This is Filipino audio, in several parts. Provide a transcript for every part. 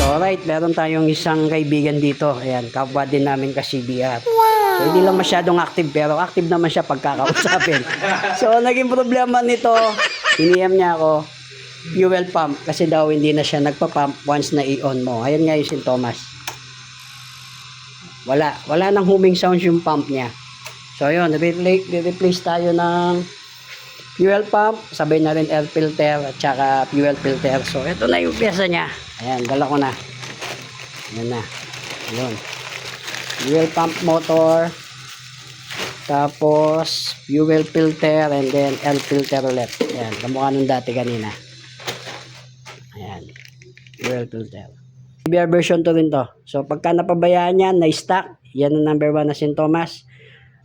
Alright, meron tayong isang kaibigan dito. Ayan, kapwa din namin ka-CBR. So, hindi lang masyadong active, pero active naman siya pagkakausapin. So, naging problema nito, iniyam niya ako, fuel pump. Kasi daw hindi na siya nagpa-pump once na i-on mo. Ayan nga yung sintomas. Wala nang humming sounds yung pump niya. So, yun, replace tayo ng fuel pump, sabay na rin air filter at saka fuel filter. So, ito na yung pyesa niya. Ayan, dala ko na. Ayan na. Ayan. Fuel pump motor. Tapos, fuel filter and then air filter ulit. Ayan, kamukha nung dati kanina. Ayan. Fuel filter. CBR version 2 rin to. So, pagka napabayaan yan, na-stack, yan ang number 1 na sintomas.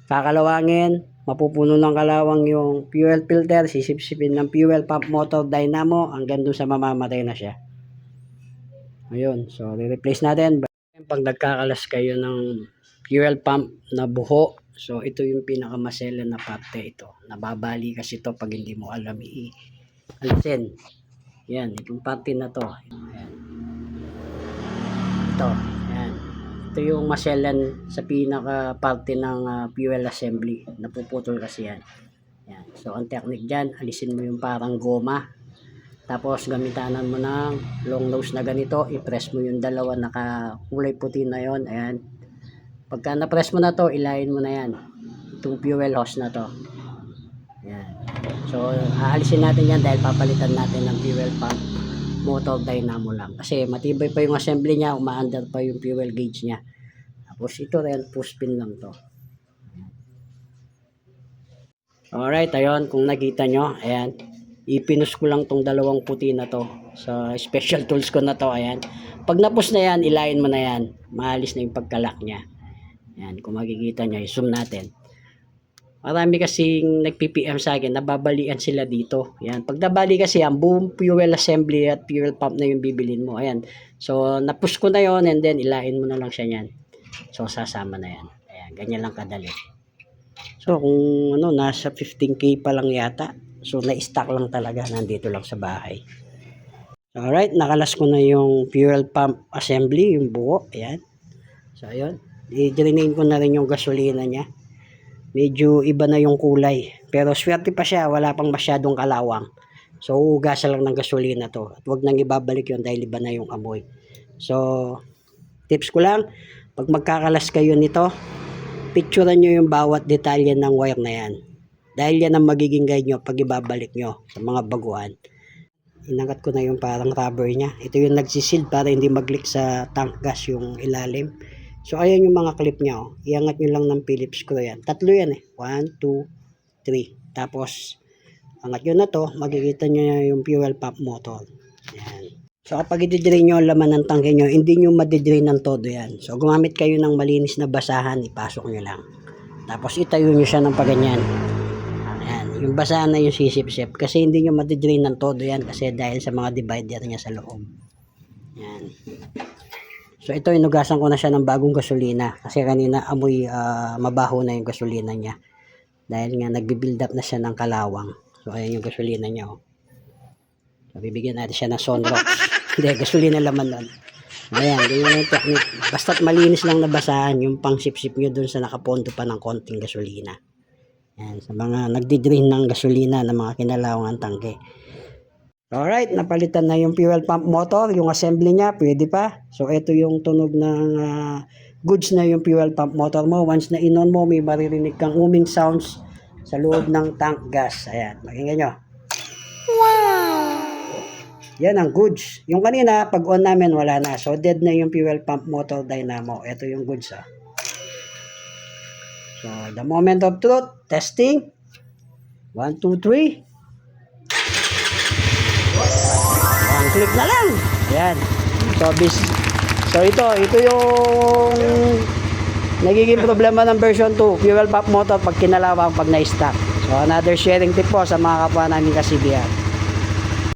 Kakalawangin, mapupuno ng kalawang yung fuel filter, sisipsipin ng fuel pump motor dynamo hanggang doon sa mamamatay na siya. Ayun, so re-replace natin. Pag nagkakalas kayo ng fuel pump na buho, so ito yung pinakamaselan na parte ito. Nababali kasi ito pag hindi mo alam i-alisin. Yan, itong parte na to. Ayan. Ito, ayan. Ito yung maselan sa pinaka parte ng fuel assembly. Napuputol kasi yan. Yan. So ang technique dyan, alisin mo yung parang goma. Tapos gamitanan mo ng long nose na ganito, i-press mo yung dalawa naka-kulay puti na yon. Ayan. Pagka na-press mo na to, ilayin mo na yan. Itong fuel hose na to. Ayan. So aalisin natin yan dahil papalitan natin ng fuel pump motor dynamo lang. Kasi matibay pa yung assembly niya, umaandar pa yung fuel gauge niya. Tapos ito rin, push pin lang to. Alright, ayun, kung nakita nyo, ayan. Ipinus ko lang tong dalawang puti na to sa special tools ko na to. Ayan, pag napus na yan, ilayin mo na yan, maalis na yung pagkalak nya. Ayan, kung makikita nyo, i-zoom natin. Marami kasing nag-PPM sa akin, nababalian sila dito. Ayan, pag nabali kasi yan, buong fuel assembly at fuel pump na yung bibilin mo. Ayan, so napus ko na yon, and then ilayin mo na lang siya yan. So sasama na yan. Ayan, ganyan lang kadali. So kung ano, nasa 15K pa lang yata. So, na-stack lang talaga. Nandito lang sa bahay. Alright, nakalas ko na yung fuel pump assembly, yung buo. Ayan. So, ayun. I-drainin ko na rin yung gasolina niya. Medyo iba na yung kulay. Pero swerte pa siya. Wala pang masyadong kalawang. So, uugasan lang ng gasolina to. At huwag nang ibabalik yun dahil iba na yung amoy. So, tips ko lang. Pag magkakalas kayo nito, picturean nyo yung bawat detalye ng wire na yan. Dahil yan ang magiging guide nyo pag ibabalik nyo sa mga baguhan. Inangat ko na yung parang rubber niya. Ito yung nagsisil para hindi mag-leak sa tank gas yung ilalim. So ayan yung mga clip niya. Oh. Iangat nyo lang ng Phillips screw yan. Tatlo yan eh. 1, 2, 3. Tapos angat nyo na to. Makikita nyo yung fuel pump motor. Ayan. So kapag i-drain nyo ang laman ng tangke nyo, hindi nyo madidrain ng todo yan. So gumamit kayo ng malinis na basahan. Ipasok nyo lang. Tapos itayo nyo siya ng paganyan. Yung basahan na yung sisip-sip kasi hindi nyo madidrain ng todo yan kasi dahil sa mga divider niya sa loob. Yan. So ito, inugasan ko na siya ng bagong gasolina kasi kanina amoy mabaho na yung gasolina niya dahil nga nagbi-build up na siya ng kalawang. So ayan yung gasolina niya. Oh. So bibigyan natin siya ng sunrox. Hindi, gasolina laman nun. Ayan, ganyan yung technique. Basta't malinis lang na basahan yung pang sip-sip nyo dun sa nakapondo pa ng konting gasolina. Yan, sa mga nagdi-drain ng gasolina ng mga kinalawangan tangke. Alright, napalitan na yung fuel pump motor, yung assembly niya, pwede pa. So ito yung tunog ng goods na yung fuel pump motor mo. Once na in-on mo, may maririnig kang humming sounds sa loob ng tank gas. Ayan, pakinggan nyo. Wow! Yan ang goods. Yung kanina, pag on namin, wala na. So dead na yung fuel pump motor dynamo. Ito yung goods. So, the moment of truth, testing. 1, 2, 3. One click na lang. Ayan. So ito yung nagiging problema ng version 2. Fuel pump motor pag kinalawang, pag na-stack. So, another sharing tip po sa mga kapwa namin ka-CBR.